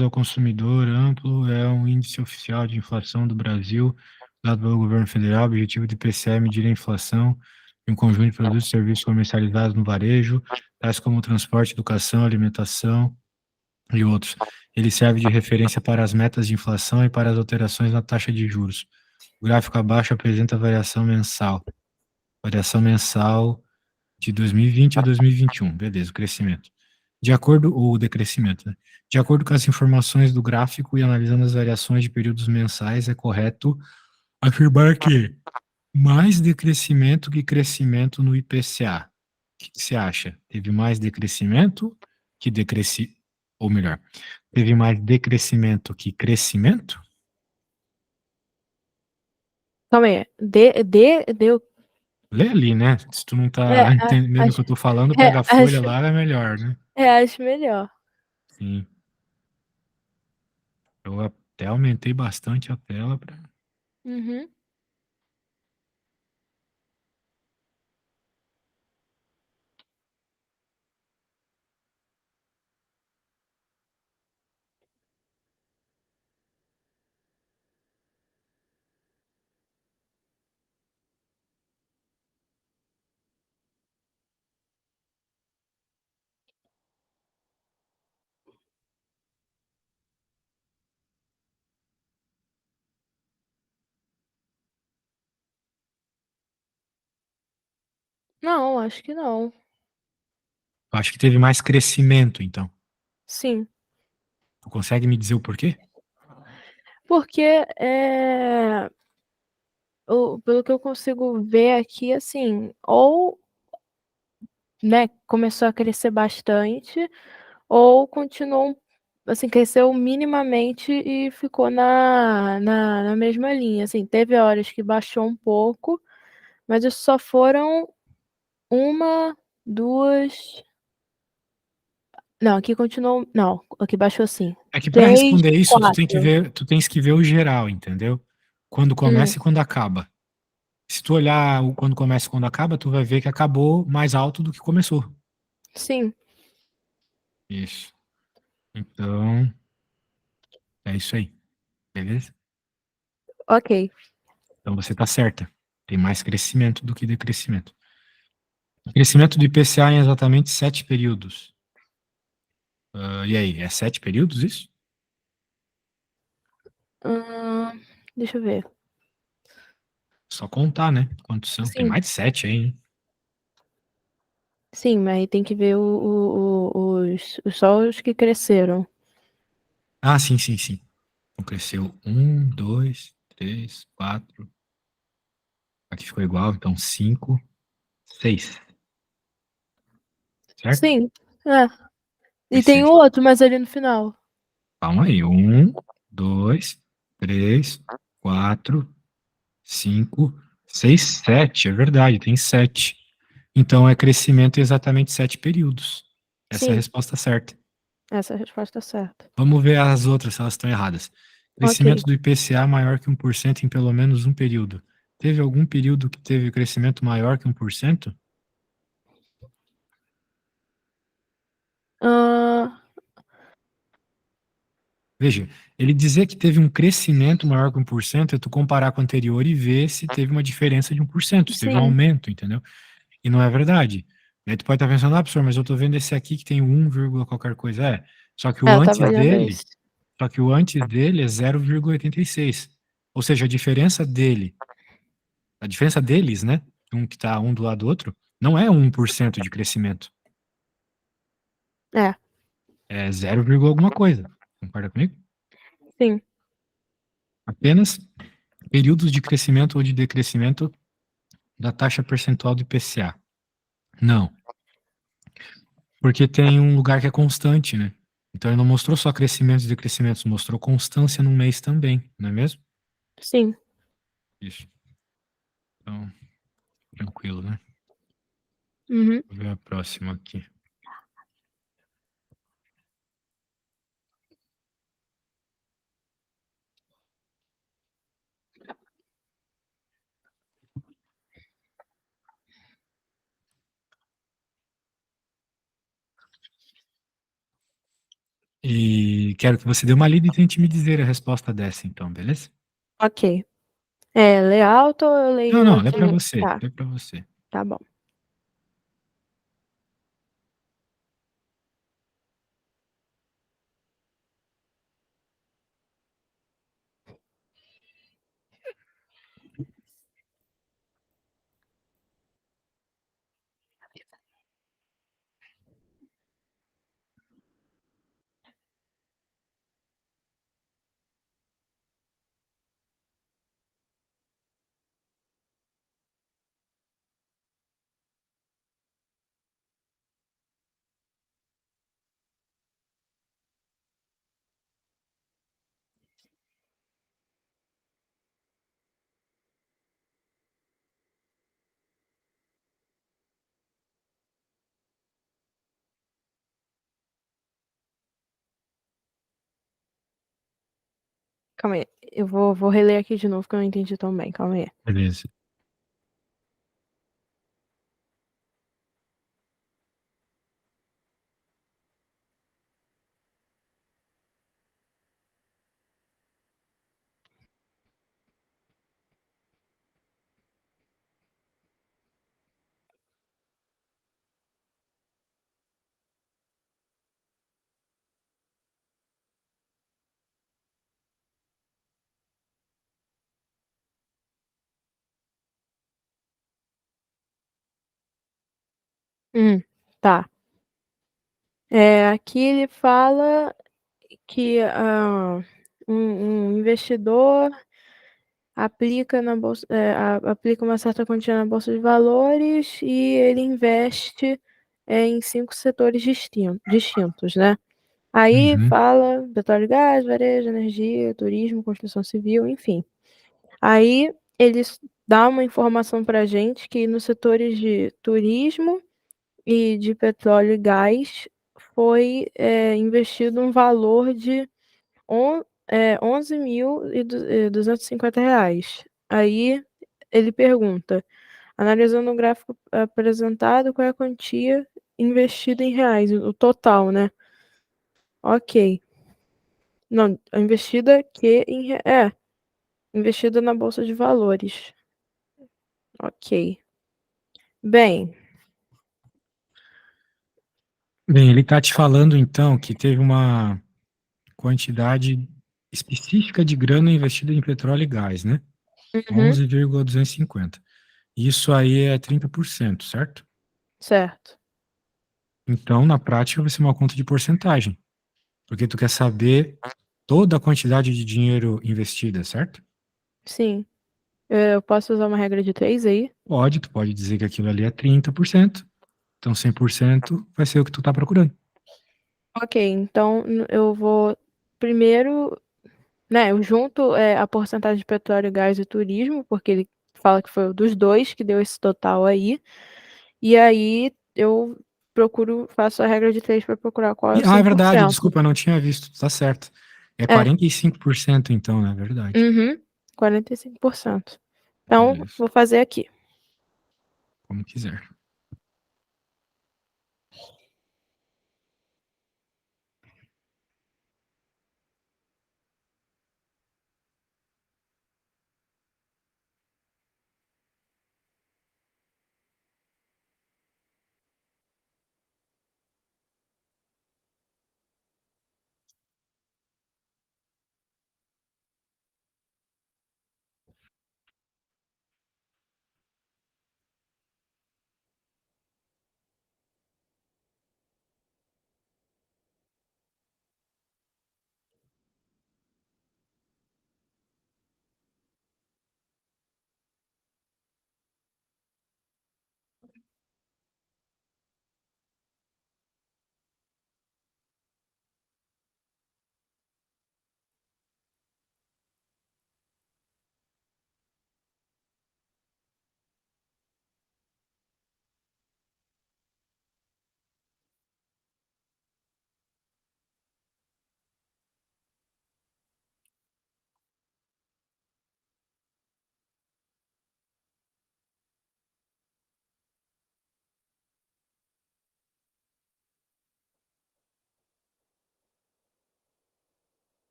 ao consumidor amplo é um índice oficial de inflação do Brasil, dado pelo governo federal. O objetivo do IPCA é medir a inflação de um conjunto de produtos e serviços comercializados no varejo, tais como transporte, educação, alimentação e outros. Ele serve de referência para as metas de inflação e para as alterações na taxa de juros. O gráfico abaixo apresenta a variação mensal. Variação mensal de 2020 a 2021. Beleza, o crescimento. O decrescimento, né? De acordo com as informações do gráfico e analisando as variações de períodos mensais, é correto afirmar que mais decrescimento que crescimento no IPCA. O que você acha? Teve mais decrescimento que decrescimento? Ou melhor, teve mais decrescimento que crescimento? Calma aí. Deu. Lê ali, né? Se tu não É, tá entendendo o que acho, eu tô falando, pega a folha acho, lá, é melhor, né? acho melhor. Sim. Eu até aumentei bastante a tela para. Uhum. Não, acho que não. Acho que teve mais crescimento, então. Sim. Tu consegue me dizer o porquê? Porque, pelo que eu consigo ver aqui, assim, ou, né, começou a crescer bastante, ou continuou, assim, cresceu minimamente e ficou na mesma linha. Assim, teve horas que baixou um pouco, mas isso só foram uma, duas. Não, aqui continuou. Não, aqui baixou sim. É que para Três, responder isso, quatro. tu tens que ver o geral, entendeu? Quando Hum, começa e quando acaba. Se tu olhar o quando começa e quando acaba, tu vai ver que acabou mais alto do que começou. sim, Isso. Então, é isso aí. Beleza? ok. Então você tá certa. Tem mais crescimento do que decrescimento. O crescimento do IPCA em exatamente 7 períodos. E aí, é 7 períodos isso? Deixa eu ver. Só contar, né? Quantos são? Tem Sim, mais de 7 aí, hein? sim, mas aí tem que ver só os que cresceram. Ah, sim, sim, sim. Então cresceu 1, 2, 3, 4. Aqui ficou igual, então 5, 6. Certo? Sim, é. Foi E tem 6. o outro, mas ali no final. Calma aí. 1, 2, 3, 4, 5, 6, 7. É verdade, tem 7. Então é crescimento em exatamente 7 períodos. Essa é a Sim, resposta certa. essa é a resposta certa. Vamos ver as outras, se elas estão erradas. Ok. Crescimento do IPCA maior que 1% em pelo menos um período. Teve algum período que teve crescimento maior que 1%? Ah, Veja, ele dizer que teve um crescimento maior que 1% é tu comparar com o anterior e ver se teve uma diferença de 1%, se teve um sim. aumento, entendeu? E não é verdade. Aí tu pode estar pensando, professor, mas eu tô vendo esse aqui que tem 1, qualquer coisa. Só que o É, eu tava antes olhando dele, esse. só que o antes dele é 0,86. Ou seja, a diferença deles, né? Um que tá um do lado do outro, não é 1% de crescimento. É, É 0, alguma coisa. Concorda comigo? sim, Apenas períodos de crescimento ou de decrescimento da taxa percentual do IPCA. Não, porque tem um lugar que é constante, né? Então ele não mostrou só crescimentos e decrescimentos, mostrou constância no mês também, não é mesmo? sim. Isso. Então, tranquilo, né? Uhum. Vou ver a próxima aqui. E quero que você dê uma lida e tente me dizer a resposta dessa, então, beleza? Ok. Ler alto ou eu Não, leio não, lê de. pra você, Tá, lê pra você. tá bom. Calma aí. Eu vou reler aqui de novo que eu não entendi tão bem. Calma aí. Beleza. Tá. Aqui ele fala que um investidor aplica na bolsa, aplica uma certa quantia na bolsa de valores e ele investe em 5 setores distintos, né? Aí Uhum. fala petróleo e gás, varejo, energia, turismo, construção civil, enfim. Aí eles dá uma informação para gente que nos setores de turismo e de petróleo e gás foi investido um valor de 11.250 reais. Aí ele pergunta, analisando o gráfico apresentado, qual é a quantia investida em reais, o total, né? Ok. Não, a investida investida na Bolsa de Valores. Ok. Bem, Bem, ele está te falando, então, que teve uma quantidade específica de grana investida em petróleo e gás, né? uhum, 11,250. Isso aí é 30%, certo? certo. Então, na prática, vai ser uma conta de porcentagem, porque tu quer saber toda a quantidade de dinheiro investida, certo? Sim. Eu posso usar uma regra de 3 aí? Pode, tu pode dizer que aquilo ali é 30%, então 100% vai ser o que tu tá procurando. Ok, então eu vou primeiro, né, eu junto a porcentagem de petróleo, gás e turismo, porque ele fala que foi o dos dois que deu esse total aí. E aí eu faço a regra de 3 para procurar qual é o É cem por verdade, cento. desculpa, eu não tinha visto, tá certo. É É, 45% então, na verdade. uhum, 45%. Então, Beleza, vou fazer aqui. como quiser.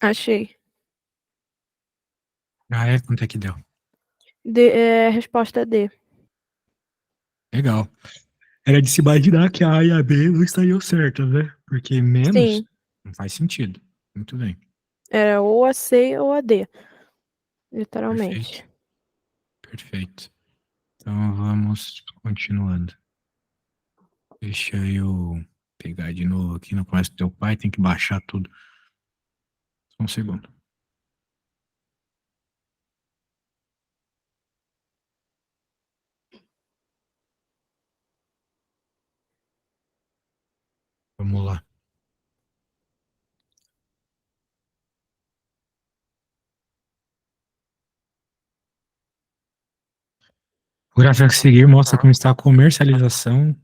Achei. Ah, é? Quanto é que deu? Resposta D. Legal. Era de se imaginar que a A e a B não estariam certas, né? Porque menos Sim, não faz sentido. Muito bem. era ou a C ou a D, Perfeito. literalmente. Perfeito. Então vamos continuando. Deixa eu pegar de novo aqui no começo do teu pai, tem que baixar tudo. Só um segundo. Vamos lá. O gráfico a seguir mostra como está a comercialização.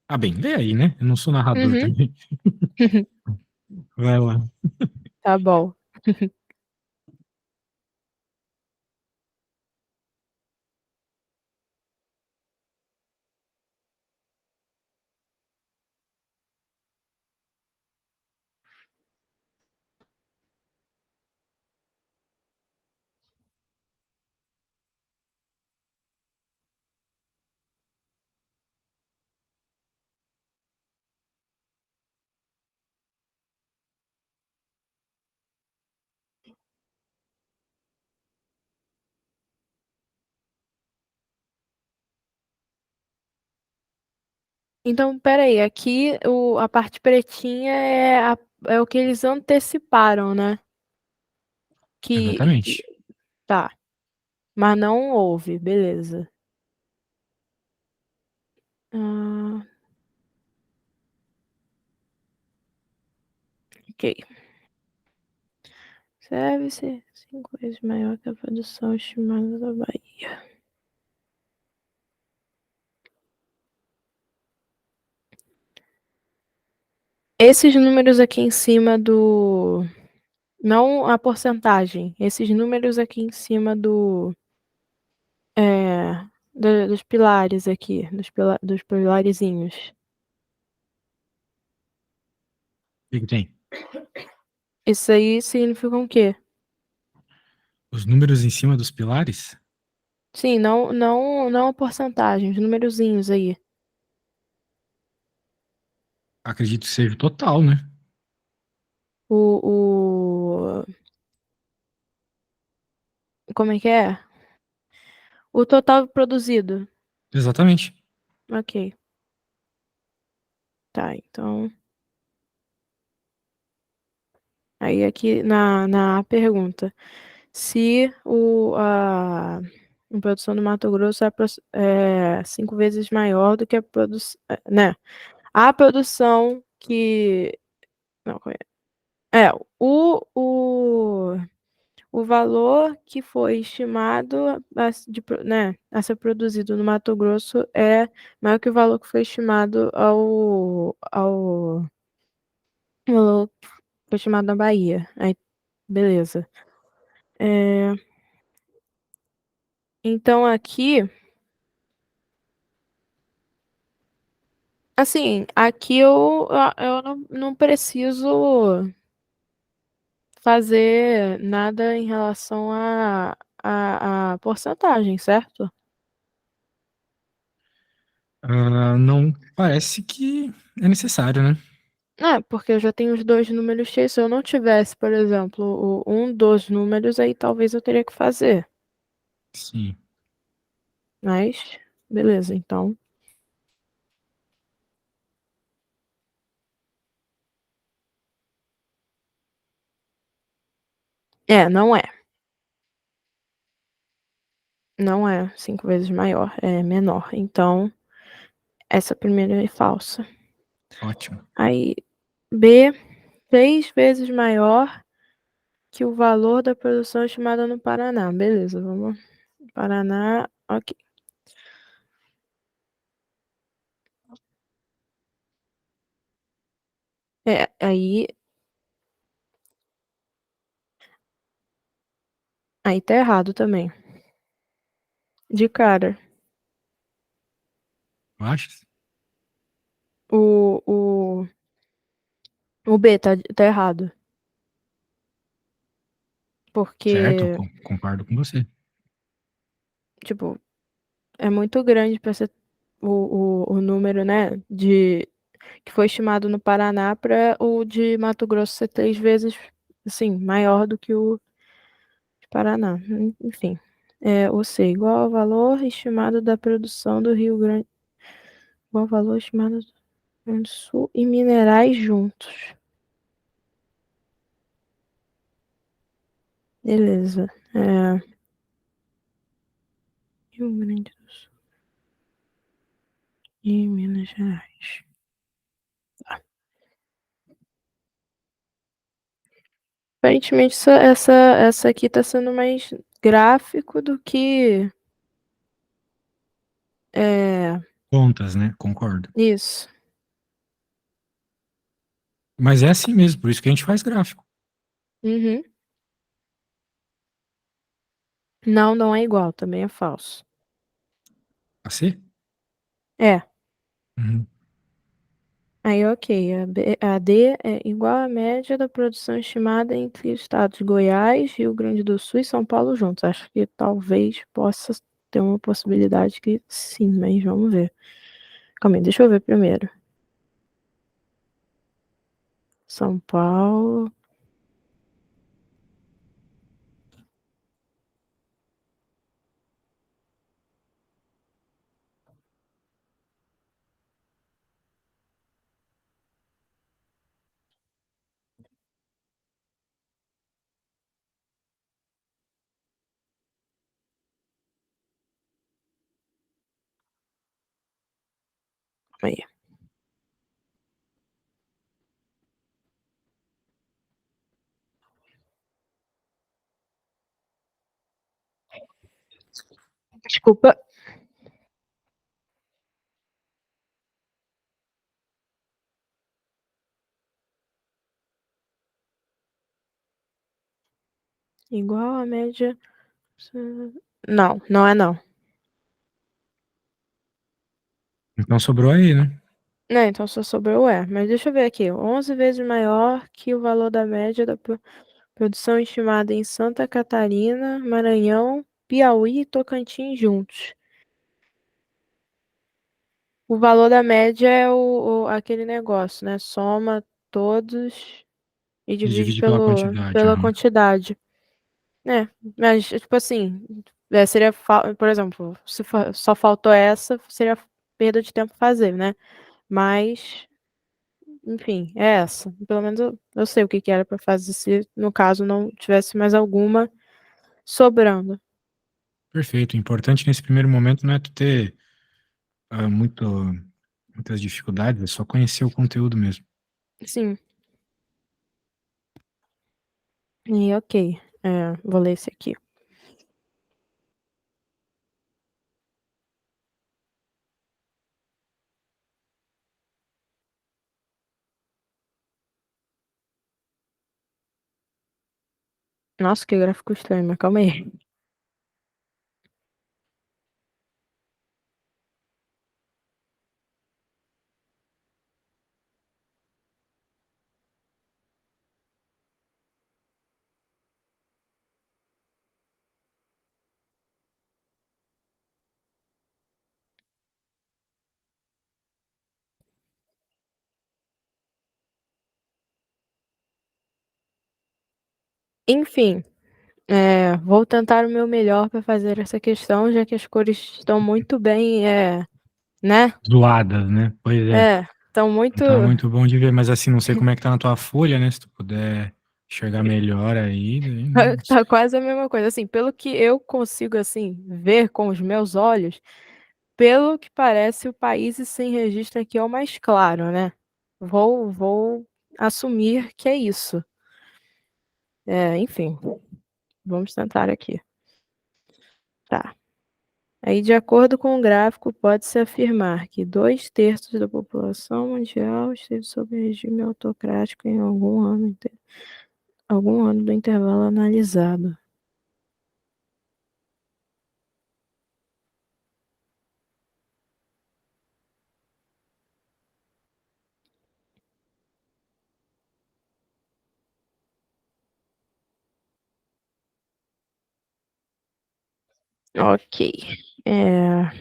Ah, bem, lê aí, né? Eu não sou narrador Uhum. também. Vai lá. Tá bom. Então, peraí, aqui a parte pretinha é o que eles anteciparam, né? Que Exatamente. tá, mas não houve, beleza. Ah, ok. Deve ser 5 vezes maior que a produção estimada da Bahia. Esses números aqui em cima do. Não a porcentagem, esses números aqui em cima dos pilares aqui, dos pilarizinhos. O que que tem? Isso aí significa o quê? Os números em cima dos pilares? Sim, não a porcentagem, os numerozinhos aí. Acredito que seja o total, né? O. Como é que é? O total produzido. Exatamente. Ok. Tá, então. Aí aqui na pergunta. Se a produção do Mato Grosso é 5 vezes maior do que a produção. Né? A produção que. Não, o, o, o valor que foi estimado a ser produzido no Mato Grosso é maior que o valor que foi estimado ao valor que foi estimado na Bahia. Aí, beleza. É, então aqui, assim, aqui eu não preciso fazer nada em relação a porcentagem, certo? Ah, não parece que é necessário, né? É, porque eu já tenho os dois números cheios. Se eu não tivesse, por exemplo, um dos números, aí talvez eu teria que fazer. Sim. Mas, beleza, então. É, não é. Não é 5 vezes maior, é menor. Então, essa primeira é falsa. Ótimo. Aí, B, 3 vezes maior que o valor da produção estimada no Paraná. Beleza, vamos. Paraná, ok. É, aí tá errado também. De cara. Eu acho. O, o, o B tá errado. Certo, porque, concordo com você. tipo, é muito grande para ser o número, né, de que foi estimado no Paraná para o de Mato Grosso ser 3 vezes, assim, maior do que o de Paraná. Enfim, ou seja, igual ao valor estimado da produção do Rio Grande, igual ao valor estimado do Rio Grande do Sul e minerais juntos. Beleza. Rio Grande do Sul e Minas Gerais. Tá. Aparentemente, essa aqui tá sendo mais gráfico do que é, Contas, né? Concordo. isso. Mas é assim mesmo, por isso que a gente faz gráfico. Uhum. Não, não é igual, também é falso. Assim? É. Uhum. Aí, ok. A D é igual à média da produção estimada entre os estados de Goiás, Rio Grande do Sul e São Paulo juntos. Acho que talvez possa ter uma possibilidade que sim, mas vamos ver. Calma aí, deixa eu ver primeiro. São Paulo. Aí. Desculpa. Igual à média. Não, não é não. Então sobrou aí, né? Né, então só sobrou é. Mas deixa eu ver aqui. 11 vezes maior que o valor da média da produção estimada em Santa Catarina, Maranhão, Piauí e Tocantins juntos. O valor da média é aquele negócio, né? Soma todos e E divide divide pela quantidade. pela Aham. quantidade. É, mas, tipo assim, seria, por exemplo, se só faltou essa, seria perda de tempo fazer, né? Mas, enfim, é essa. Pelo menos eu sei o que que era pra fazer se, no caso, não tivesse mais alguma sobrando. Perfeito. O importante nesse primeiro momento não é tu ter muitas dificuldades, é só conhecer o conteúdo mesmo. Sim, e ok. Vou ler esse aqui. Nossa, que gráfico estranho, mas calma aí. Enfim, vou tentar o meu melhor para fazer essa questão, já que as cores estão muito bem, né? Zoadas, né? Pois é. Estão Não muito. tá muito bom de ver, mas assim, não sei como é que tá na tua folha, né? Se tu puder enxergar melhor aí, daí não Tá sei. quase a mesma coisa. Assim, pelo que eu consigo, assim, ver com os meus olhos, pelo que parece, o país sem registro aqui é o mais claro, né? Vou assumir que é isso. Enfim, vamos tentar aqui. Tá. Aí, de acordo com o gráfico, pode-se afirmar que 2/3 da população mundial esteve sob regime autocrático em algum ano do intervalo analisado. Ok. É,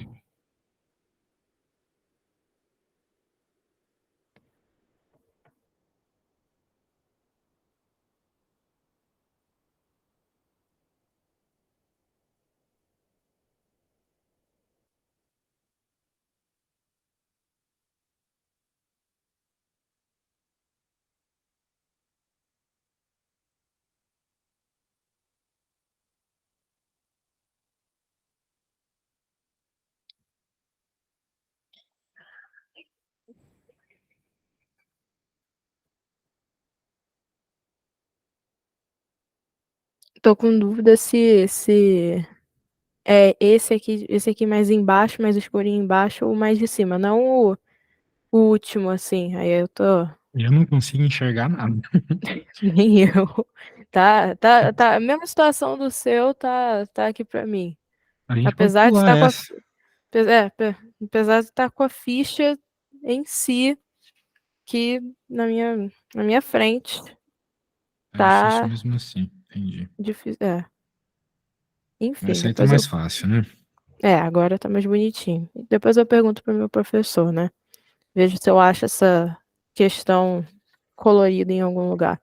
tô com dúvida se é esse aqui mais embaixo, mais escurinho embaixo, ou mais de cima, não o último, assim. Aí eu tô. Eu não consigo enxergar nada. Nem eu. Tá. A mesma situação do seu tá aqui pra mim. A gente pode Apesar de pular estar com a. essa. Apesar de estar com a ficha em si, que na minha frente É difícil tá mesmo assim. Entendi. difícil. É, enfim, Essa aí tá depois mais eu. fácil, né? É, agora tá mais bonitinho. Depois eu pergunto pro meu professor, né? Vejo se eu acho essa questão colorida em algum lugar.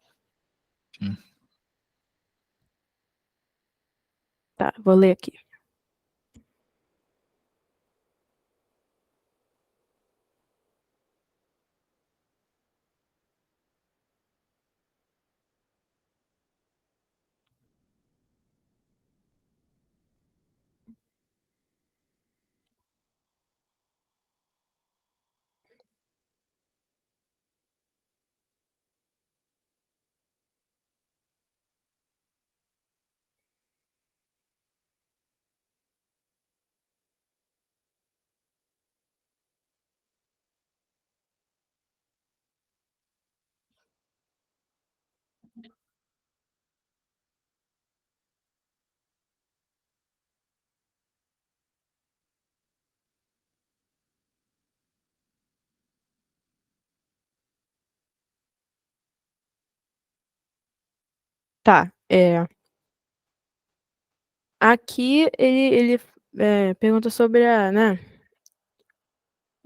Sim. Tá, vou ler aqui. Tá, aqui ele pergunta sobre né,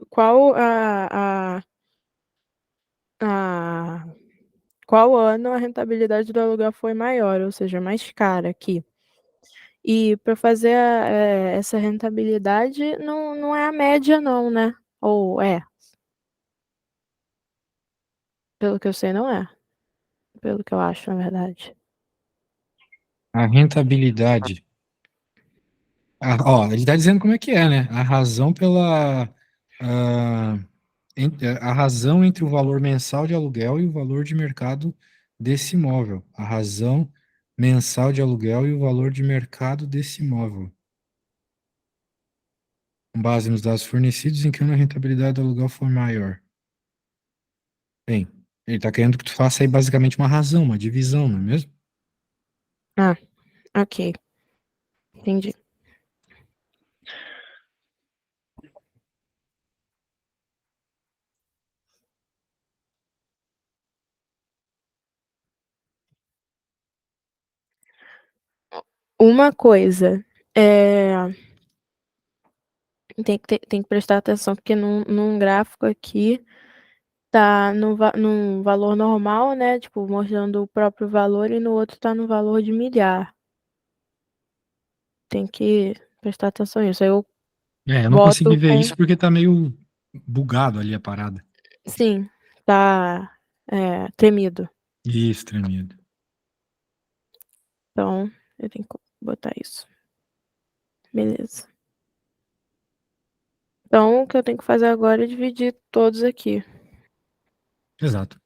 qual a qual ano a rentabilidade do aluguel foi maior, ou seja, mais cara aqui. E para fazer essa rentabilidade não é a média não, né? Ou é? Pelo que eu sei, não é. Pelo que eu acho, na verdade. A rentabilidade. Ó, ele está dizendo como é que é, né? A razão pela. A razão entre o valor mensal de aluguel e o valor de mercado desse imóvel. A razão mensal de aluguel e o valor de mercado desse imóvel. Com base nos dados fornecidos, em que ano a rentabilidade do aluguel for maior. Bem, ele está querendo que tu faça aí basicamente uma razão, uma divisão, não é mesmo? Ah, ok. Entendi. Uma coisa, tem que prestar atenção, porque num gráfico aqui tá num valor normal, né? Tipo, mostrando o próprio valor, e no outro tá no valor de milhar. Tem que prestar atenção nisso. Aí eu É, eu não consegui boto ver com. isso porque tá meio bugado ali a parada. Sim, tá tremido. Isso, tremido. Então, eu tenho que botar isso. Beleza. Então, o que eu tenho que fazer agora é dividir todos aqui. Exato.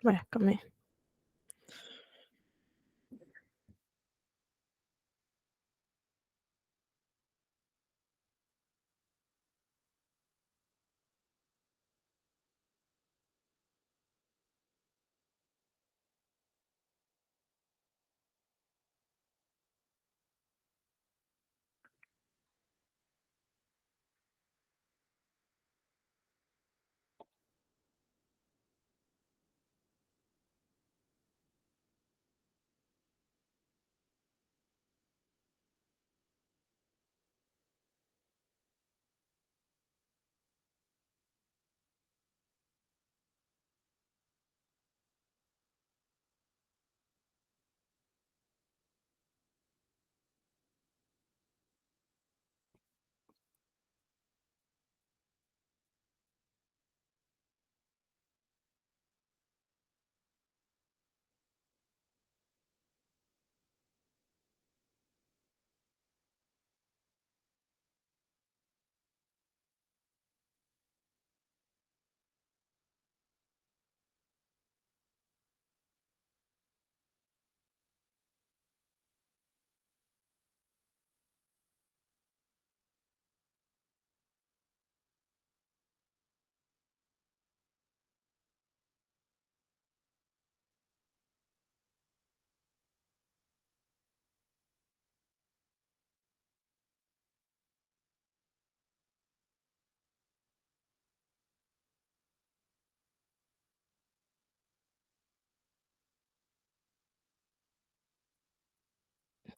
Ué, calma aí.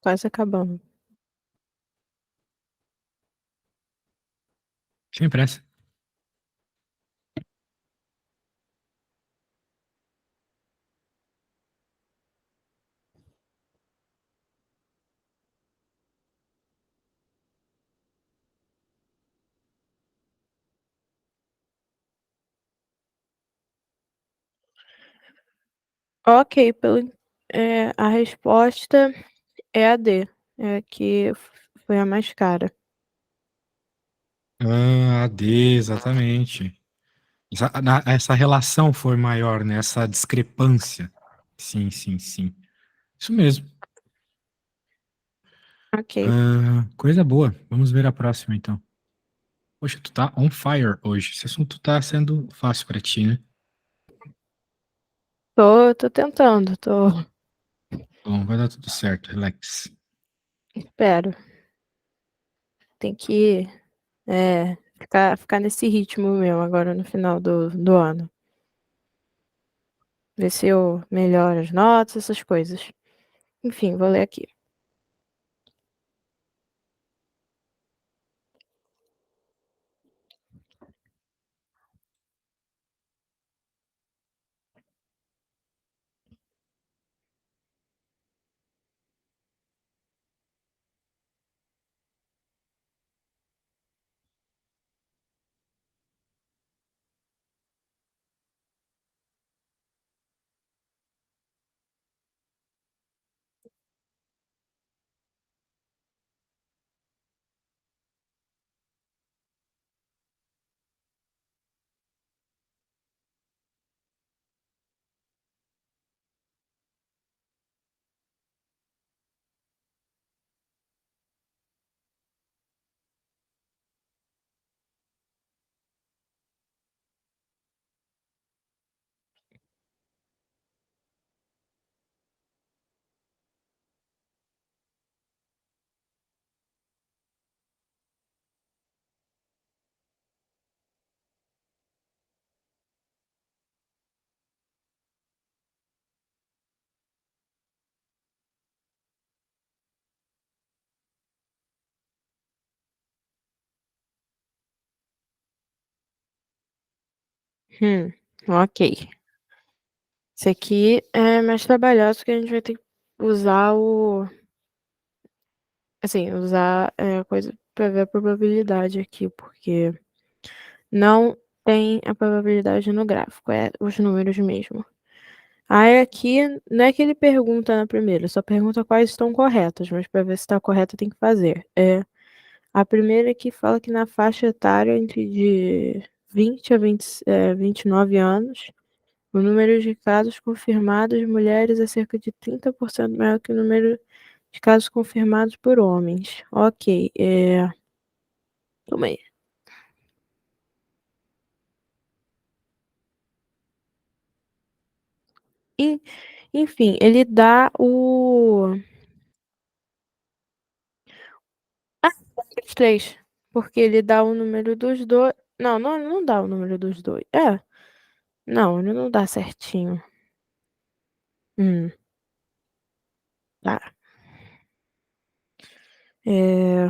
Quase acabando. Sem pressa. Ok, a resposta é a D, que foi a mais cara. A D, exatamente. Essa relação foi maior, né? Essa discrepância. Sim, sim, sim. Isso mesmo. Ok. Coisa boa. Vamos ver a próxima, então. Poxa, tu tá on fire hoje. Esse assunto tá sendo fácil pra ti, né? Tô tentando, Bom, vai dar tudo certo, relax. espero. Tem que, ficar nesse ritmo mesmo agora no final do ano. Ver se eu melhoro as notas, essas coisas. Enfim, vou ler aqui. Ok. Esse aqui é mais trabalhoso, que a gente vai ter que usar usar, coisa pra ver a probabilidade aqui, porque não tem a probabilidade no gráfico, é os números mesmo. Aí aqui, não é que ele pergunta na primeira, só pergunta quais estão corretas, mas para ver se está correta tem que fazer. A primeira aqui fala que na faixa etária entre de 20 a 29 anos, O número de casos confirmados de mulheres é cerca de 30% maior que o número de casos confirmados por homens. Ok, calma aí. Enfim, ele dá o. Ah, os três. Porque ele dá o número dos dois. Não, não dá o número dos dois. Não, ele não dá certinho. Hum, tá. É...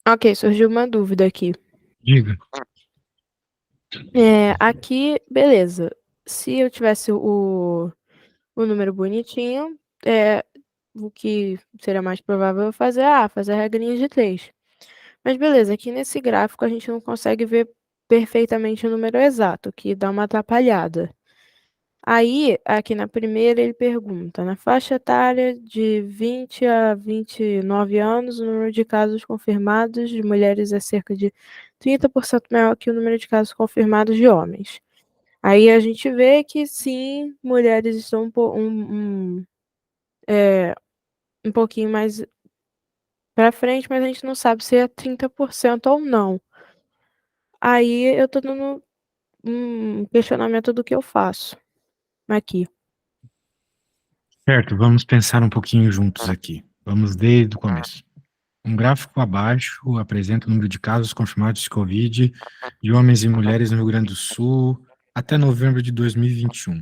Ok, surgiu uma dúvida aqui. Diga. Aqui, beleza. Se eu tivesse o número bonitinho, o que seria mais provável eu fazer? Fazer a regrinha de 3. Mas beleza, aqui nesse gráfico a gente não consegue ver perfeitamente o número exato, que dá uma atrapalhada. Aí, aqui na primeira, ele pergunta: na faixa etária de 20 a 29 anos, o número de casos confirmados de mulheres é cerca de 30% maior que o número de casos confirmados de homens. Aí a gente vê que sim, mulheres estão um pouquinho mais para frente, mas a gente não sabe se é 30% ou não. Aí eu tô dando um questionamento do que eu faço aqui. Certo, vamos pensar um pouquinho juntos aqui. Vamos desde o começo. Um gráfico abaixo apresenta o número de casos confirmados de Covid de homens e mulheres no Rio Grande do Sul até novembro de 2021.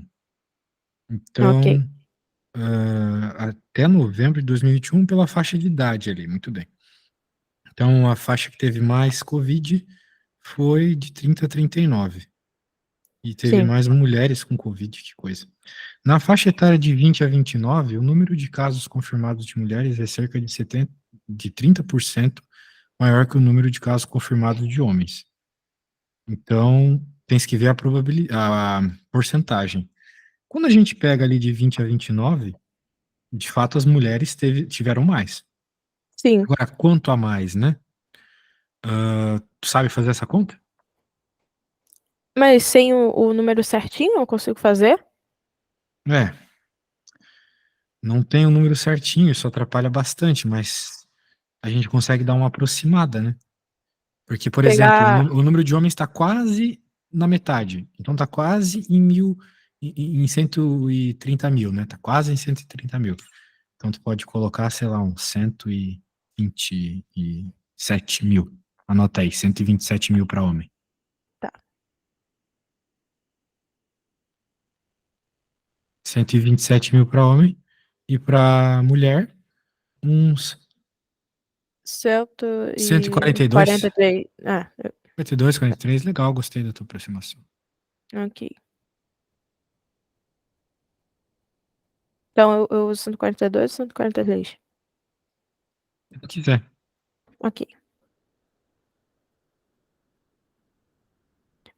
Ok, Então, até novembro de 2021 pela faixa de idade ali, muito bem. Então, a faixa que teve mais Covid foi de 30 a 39. E teve sim. mais mulheres com Covid, que coisa. Na faixa etária de 20 a 29, o número de casos confirmados de mulheres é cerca de 30% maior que o número de casos confirmados de homens. Então, tem que ver a porcentagem. Quando a gente pega ali de 20 a 29, de fato as mulheres tiveram mais. Sim. Agora, quanto a mais, né? Tu sabe fazer essa conta? Mas sem o número certinho eu consigo fazer? É, não tem o número certinho, isso atrapalha bastante, mas a gente consegue dar uma aproximada, né? Porque, por exemplo, Pegar. o número de homens está quase na metade. Então está quase em mil, em 130 mil, né? Está quase em 130 mil. Então tu pode colocar, sei lá, uns 127 mil. Anota aí, 127 mil para homem. Tá. 127 mil para homem. E para mulher, uns Cento e 142. quarenta e três. 42, 43, legal, gostei da tua aproximação. Ok. Então eu uso 142 ou 143? Se tu quiser. Ok.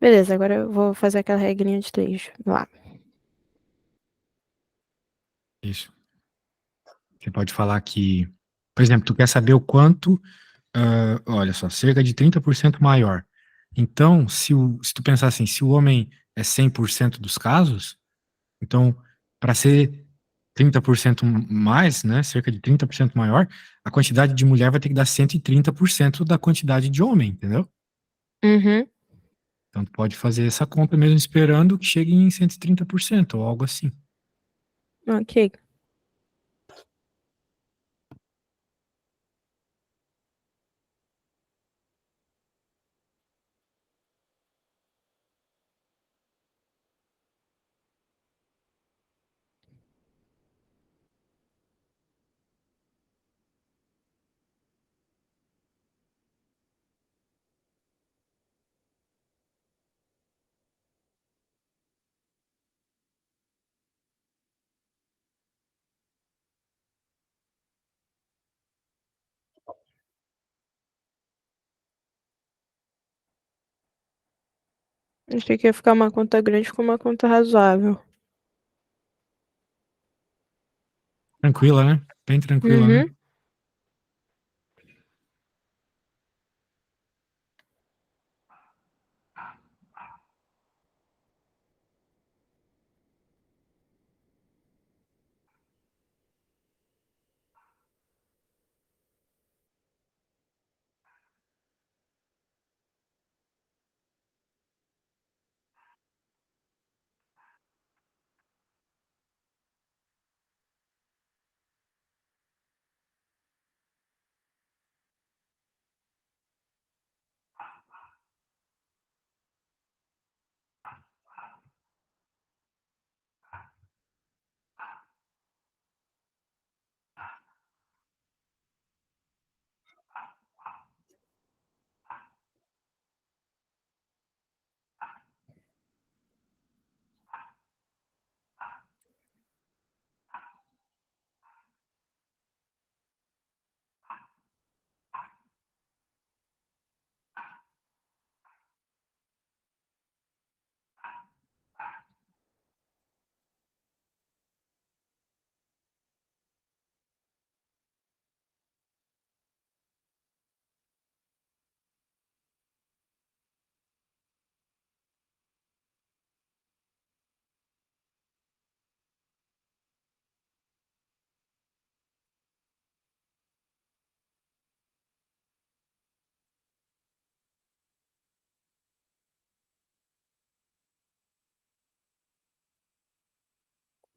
Beleza, agora eu vou fazer aquela regrinha de 3 lá. Isso. Você pode falar que, por exemplo, tu quer saber o quanto, olha só, cerca de 30% maior. Então, se tu pensar assim, se o homem é 100% dos casos, então, para ser 30% mais, né, cerca de 30% maior, a quantidade de mulher vai ter que dar 130% da quantidade de homem, entendeu? Uhum. Então, tu pode fazer essa conta mesmo esperando que chegue em 130% ou algo assim. Ok. Achei que ia ficar uma conta grande com uma conta razoável. Tranquila, né? Bem tranquila, né? Uhum.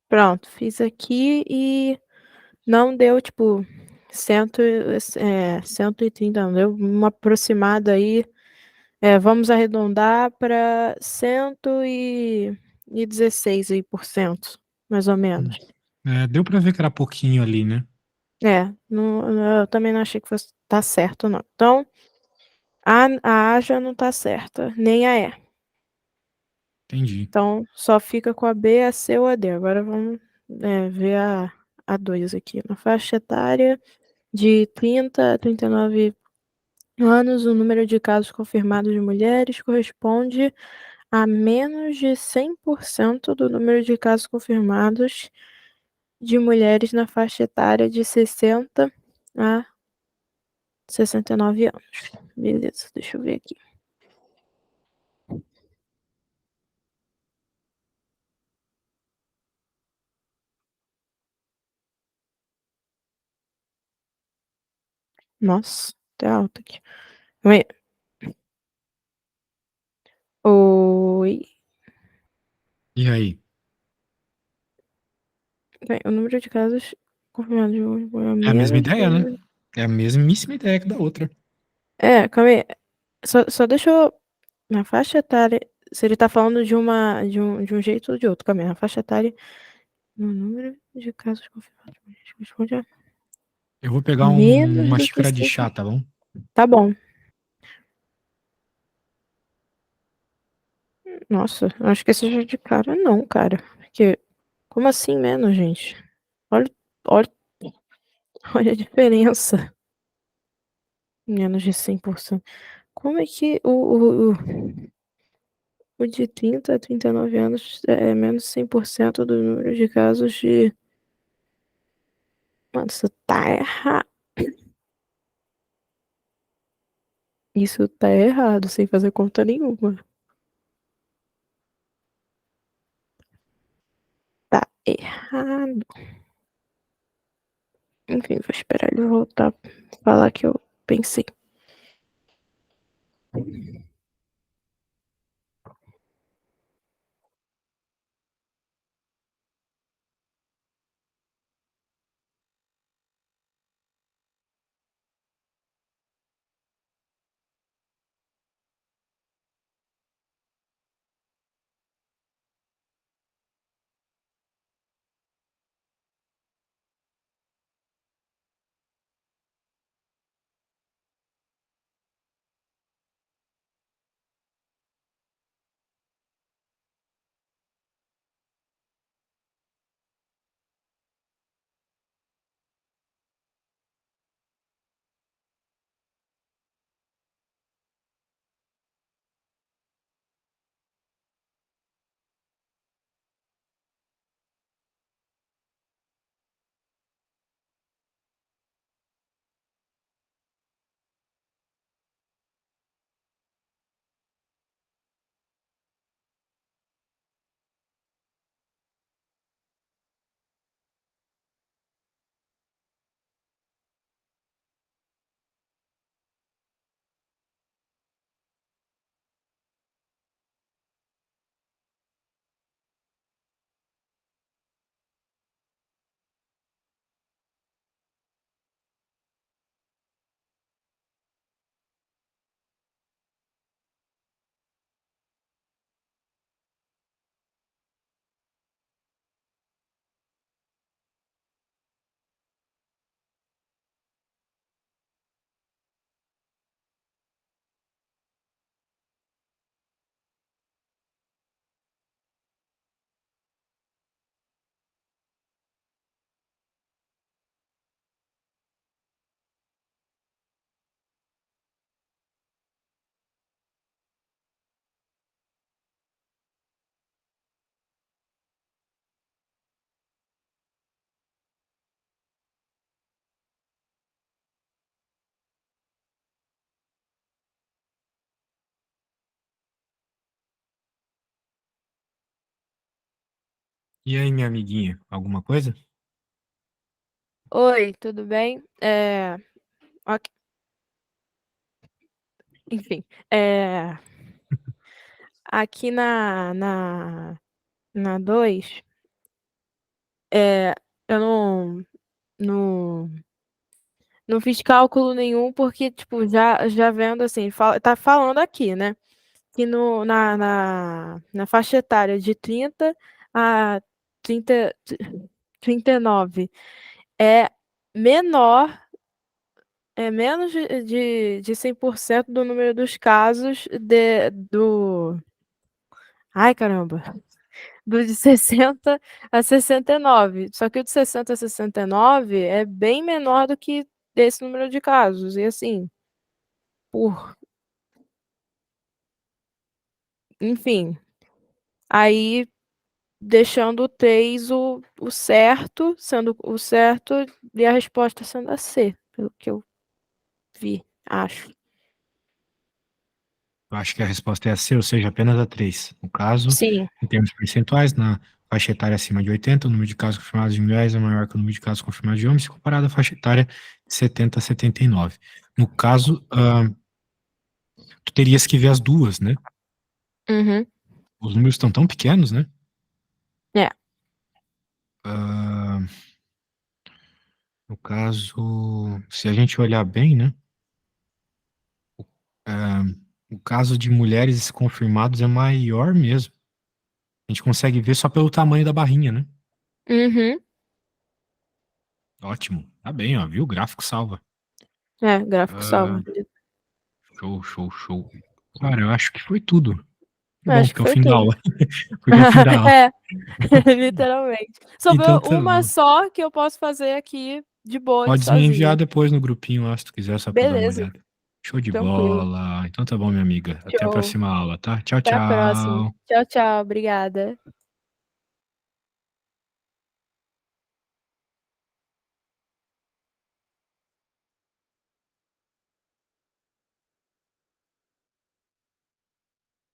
Pronto, fiz aqui e não deu, tipo, 130, não, deu uma aproximada aí. Vamos arredondar para 116 aí por cento, mais ou menos. Deu pra ver que era pouquinho ali, né? Eu também não achei que fosse tá certo, não. Então, a A já não tá certa, nem a E. Entendi. Então, só fica com a B, a C ou a D. Agora vamos, ver a 2 aqui. Na faixa etária de 30 a 39 anos, o número de casos confirmados de mulheres corresponde a menos de 100% do número de casos confirmados de mulheres na faixa etária de 60 a 69 anos. Beleza, deixa eu ver aqui. Nossa, tá alto aqui. Calma aí. Oi. E aí? Bem, o número de casos confirmados de mulheres é É a mesma menos. ideia, né? É a mesmíssima ideia que da outra. Calma aí. Só deixa eu. Na faixa etária. Se ele tá falando de um jeito ou de outro, calma aí. Na faixa etária. No número de casos confirmados. Responde a Eu vou pegar menos uma do que xícara de 5. chá, tá bom? Tá bom. Nossa, acho que esse já de cara não, cara. Porque. Como assim menos, gente? Olha, olha, olha a diferença. Menos de 100%. Como é que o de 30 a 39 anos é menos de 100% do número de casos de. Mano, isso tá errado. Isso tá errado, sem fazer conta nenhuma. Tá errado. Enfim, vou esperar ele voltar pra falar que eu pensei. E aí, minha amiguinha, alguma coisa? Oi, tudo bem? Ok, enfim, aqui na 2, eu não, não fiz cálculo nenhum porque, tipo, já vendo assim, tá falando aqui, né? Que na faixa etária de 30 a 30, 39 é menor, é menos de 100% do número dos casos ai caramba, do de 60 a 69. Só que o de 60 a 69 é bem menor do que esse número de casos. E assim, por, enfim, aí deixando o 3 o certo, sendo o certo, e a resposta sendo a C, pelo que eu vi, acho. Eu acho que a resposta é a C, ou seja, apenas a 3. No caso, Sim. em termos percentuais, na faixa etária acima de 80, o número de casos confirmados de mulheres é maior que o número de casos confirmados de homens, comparado à faixa etária de 70 a 79. No caso, tu terias que ver as duas, né? Uhum. Os números estão tão pequenos, né? É. Ah, no caso, se a gente olhar bem, né? Ah, o caso de mulheres confirmados é maior mesmo. A gente consegue ver só pelo tamanho da barrinha, né? Uhum. Ótimo. Tá bem, ó, viu? O gráfico salva. É, gráfico Ah, salva. show, show, show. Cara, eu acho que foi tudo. Que bom, Acho que porque é o foi fim da tudo. aula. Porque é o fim da aula. É, literalmente. Então Sobrou tá uma bom. só que eu posso fazer aqui de boa, Pode me enviar sozinha. depois no grupinho lá, se tu quiser, só pra eu dar uma Beleza, olhada. Show de tranquilo. bola. Então tá bom, minha amiga. Até a Show. próxima aula, tá? Tchau, Até a próxima. tchau. Tchau, tchau. Obrigada.